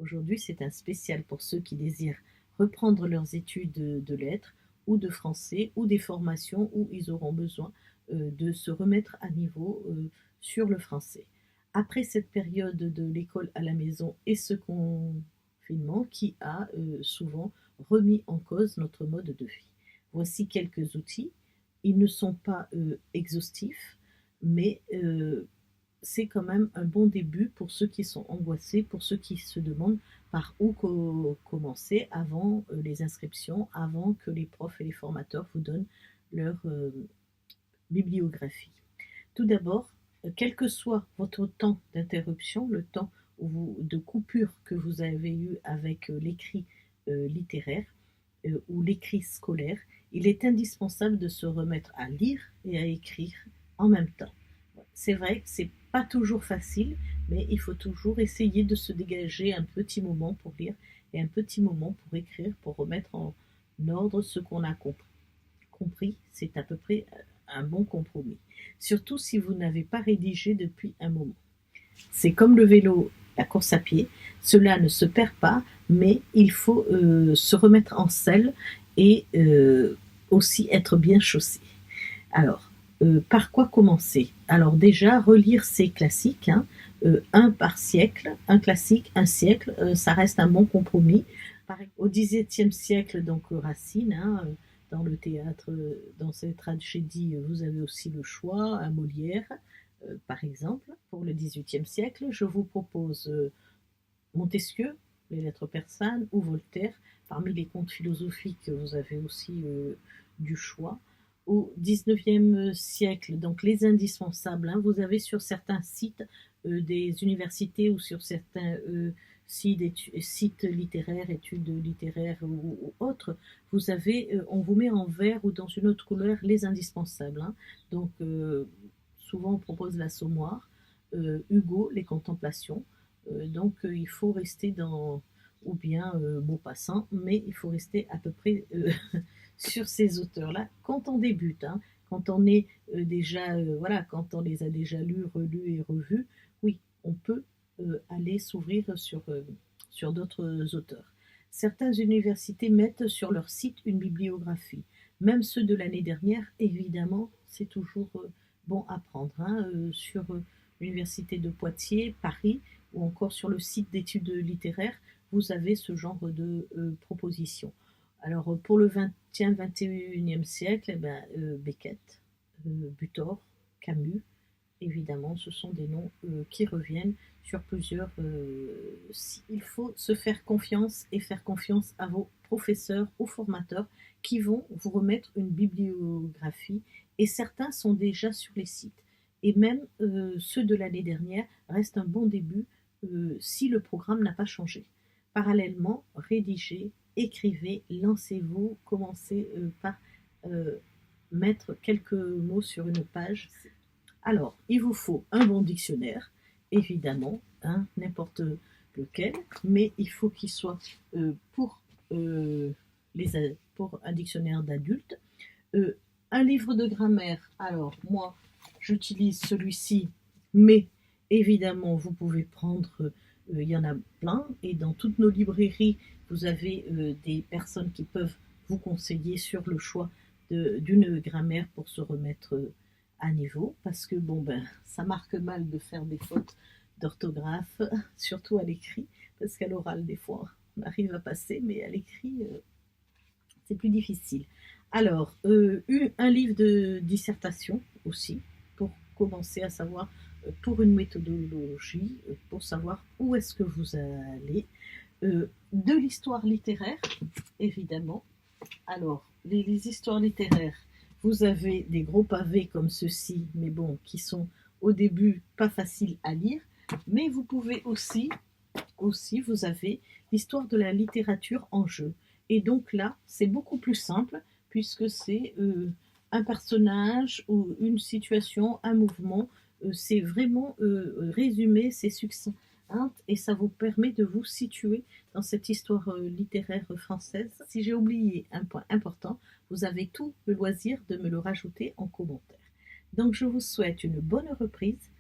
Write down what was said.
Aujourd'hui, c'est un spécial pour ceux qui désirent reprendre leurs études de lettres ou de français ou des formations où ils auront besoin de se remettre à niveau sur le français. Après cette période de l'école à la maison et ce confinement qui a souvent remis en cause notre mode de vie. Voici quelques outils. Ils ne sont pas exhaustifs, mais c'est quand même un bon début pour ceux qui sont angoissés, pour ceux qui se demandent par où commencer avant les inscriptions, avant que les profs et les formateurs vous donnent leur bibliographie. Tout d'abord, quel que soit votre temps d'interruption, le temps de coupure que vous avez eu avec l'écrit littéraire ou l'écrit scolaire, il est indispensable de se remettre à lire et à écrire en même temps. C'est vrai que c'est pas toujours facile, mais il faut toujours essayer de se dégager un petit moment pour lire et un petit moment pour écrire, pour remettre en ordre ce qu'on a compris. C'est à peu près un bon compromis. Surtout si vous n'avez pas rédigé depuis un moment. C'est comme le vélo, la course à pied, cela ne se perd pas, mais il faut se remettre en selle et aussi être bien chaussé. Alors, par quoi commencer? Alors déjà, relire ces classiques, hein, un par siècle, un classique, un siècle, ça reste un bon compromis. Au XVIIe siècle, donc Racine, hein, dans le théâtre, dans ces tragédies, vous avez aussi le choix, un Molière, par exemple. Pour le XVIIIe siècle, je vous propose Montesquieu, les lettres persanes, ou Voltaire. Parmi les contes philosophiques, vous avez aussi du choix. Au XIXe siècle, donc les indispensables, hein, vous avez sur certains sites des universités ou sur certains sites littéraires, études littéraires ou autres, vous avez, on vous met en vert ou dans une autre couleur les indispensables. Hein. Donc souvent on propose l'Assommoir, Hugo, les Contemplations. Donc il faut rester dans, ou bien Maupassant, mais il faut rester à peu près sur ces auteurs-là quand on débute, hein, quand on est déjà, voilà, quand on les a déjà lus, relus et revus, oui, on peut aller s'ouvrir sur d'autres auteurs. Certaines universités mettent sur leur site une bibliographie. Même ceux de l'année dernière, évidemment, c'est toujours bon à prendre. Hein, sur l'université de Poitiers, Paris, ou encore sur le site d'études littéraires, vous avez ce genre de propositions. Alors pour le XXe, XXIe siècle, eh ben, Beckett, Butor, Camus, évidemment, ce sont des noms qui reviennent sur plusieurs sites. Il faut se faire confiance et faire confiance à vos professeurs ou formateurs qui vont vous remettre une bibliographie et certains sont déjà sur les sites. Et même ceux de l'année dernière restent un bon début si le programme n'a pas changé. Parallèlement, rédigez, écrivez, lancez-vous, commencez par mettre quelques mots sur une page. Alors, il vous faut un bon dictionnaire, évidemment, hein, n'importe lequel, mais il faut qu'il soit pour un dictionnaire d'adultes. Un livre de grammaire, alors moi, j'utilise celui-ci, mais évidemment, vous pouvez prendre, il y en a plein, et dans toutes nos librairies, vous avez des personnes qui peuvent vous conseiller sur le choix d'une grammaire pour se remettre à niveau, parce que bon ben, ça marque mal de faire des fautes d'orthographe, surtout à l'écrit, parce qu'à l'oral, des fois, on arrive à passer, mais à l'écrit, c'est plus difficile. Alors, un livre de dissertation aussi, pour commencer à savoir, pour une méthodologie, pour savoir où est-ce que vous allez. De l'histoire littéraire, évidemment. Alors, les histoires littéraires, vous avez des gros pavés comme ceux-ci, mais bon, qui sont au début pas faciles à lire, mais vous pouvez aussi vous avez l'histoire de la littérature en jeu. Et donc là, c'est beaucoup plus simple, puisque c'est un personnage ou une situation, un mouvement, c'est vraiment résumé, c'est succinct, et ça vous permet de vous situer dans cette histoire littéraire française. Si j'ai oublié un point important, vous avez tout le loisir de me le rajouter en commentaire. Donc je vous souhaite une bonne reprise.